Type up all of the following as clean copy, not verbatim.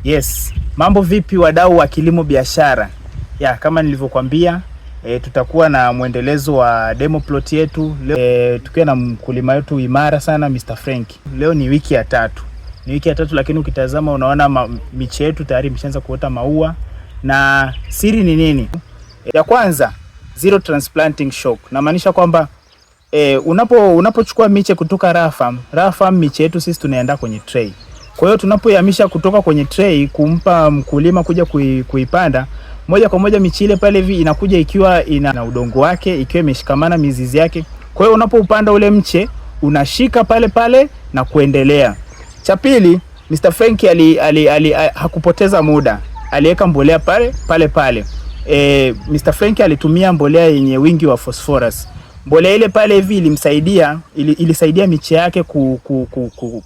Yes, mambo vipi wadau wa kilimo biashara? Kama nilivyokuambia, tutakuwa na mwendelezo wa demo plot yetu leo, tukiwa na mkulima wetu imara sana Mr. Frank. Leo ni wiki ya tatu. Lakini ukitazama unaona miche yetu tayari imeshaanza kuota maua. Na siri ni nini? Ya kwanza, zero transplanting shock. Na maanisha kwamba unapochukua miche kutoka raw farm miche yetu sisi tunaenda kwenye tray. Kwa hiyo tunapoihamisha kutoka kwenye tray kumpa mkulima kuja kuipanda, moja kwa moja miche ile pale hivi inakuja ikiwa ina udongo wake, ikiwa imeshikamana mizizi yake. Kwa hiyo unapoupanda ule mche unashika pale pale na kuendelea. Cha pili, Mr. Frank hakupoteza muda. Aliweka mbolea pale. Mr. Frank alitumia mbolea yenye wingi wa phosphorus. Mbolea ile pale hivi ilisaidia miche yake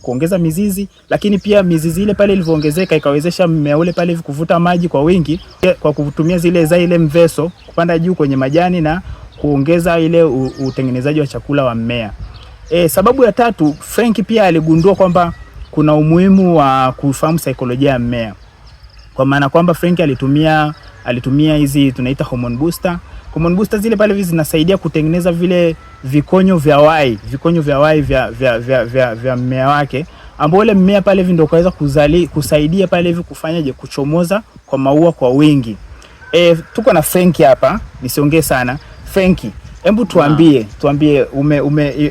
kuongeza mizizi, lakini pia mizizi ile pale ilivyoongezeka ikawezesha mmea ule pale hivi kuvuta maji kwa wingi kwa kutumia zile mveso kupanda juu kwenye majani na kuongeza ile utengenezaji wa chakula wa mmea. Sababu ya tatu, Frank pia aligundua kwamba kuna umuhimu wa kufahamu saikolojia ya mmea. Kwa maana kwamba Frank alitumia hizi tunaita hormone booster. Hormone booster zile pale hivi zinasaidia kutengeneza vile vikonyo vya wai vya mmea wake, ambao ile mmea pale hivi ndio kaweza kusaidia pale hivi kufanyaje kuchomoza kwa maua kwa wingi. Tuko na Frank hapa, nisiongee sana. Frank, hebu tuambie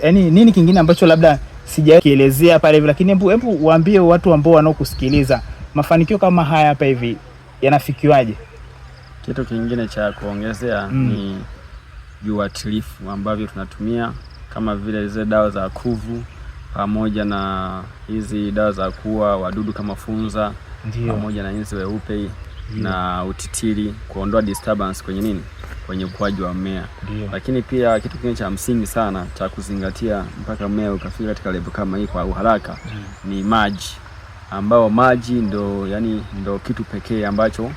yani nini kingine ambacho labda sijakielezea pale hivi, lakini hebu waambie watu ambao wanaokusikiliza mafanikio kama haya hapa hivi yanafikiwaje? Kitu kingine cha kuongezea ni viuatilifu ambavyo tunatumia kama vile zile dawa za kuvu pamoja na hizi dawa za kuua wadudu kama funza. Ndiyo. Pamoja na inzi weupe na utitiri kuondoa disturbance kwenye ukuaji wa mmea. Lakini pia kitu kingine cha msingi sana cha kuzingatia mpaka mmea ukafika katika level kama hii kwa uharaka ni maji, ambao maji ndo kitu pekee ambacho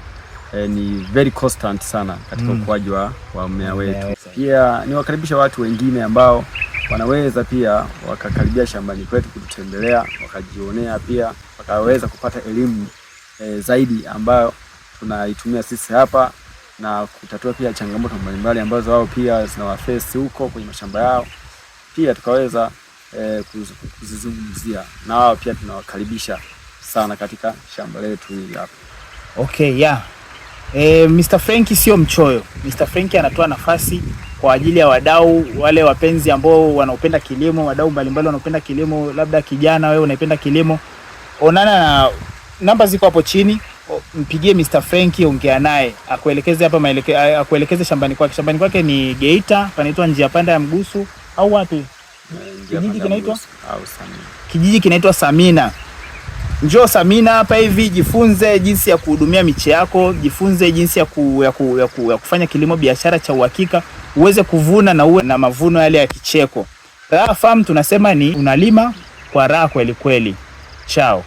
ni very constant sana katika ukuaji wa mmea wetu. Pia ni wakaribisha watu wengine ambao wanaweza pia wakakaribia shambani kwetu kututembelea, wakajionea pia wakaweza kupata elimu zaidi ambayo tunaitumia sisi hapa na kutatua pia changamoto mbalimbali ambazo wao pia zinawafesi huko kwenye mashamba yao. Pia tukaweza kuzizungumzia na wao pia tunawakaribisha sana katika shamba letu hili hapa. Okay, Mr. Frank sio mchoyo. Mr. Frank anatoa nafasi kwa ajili ya wadau wale wapenzi ambao wanaopenda kilimo, wadau mbalimbali wanaopenda kilimo, labda kijana wewe unaipenda kilimo. Onana na namba ziko hapo chini, mpigie Mr. Frank, ongea naye, akuelekeze hapa akuelekeze shambani kwake. Shambani kwake ni Geita, panaitwa Njia Panda ya Mgusu au wapi? Kijiji kinaitwa Samina. Njoo Samina hapa hivi, jifunze jinsi ya kuhudumia miche yako, jifunze jinsi ya kufanya kilimo biashara cha uhakika, uweze kuvuna na uwe na mavuno yale ya kicheko. Raha Farm tunasema ni unalima kwa raha kweli kweli. Chao.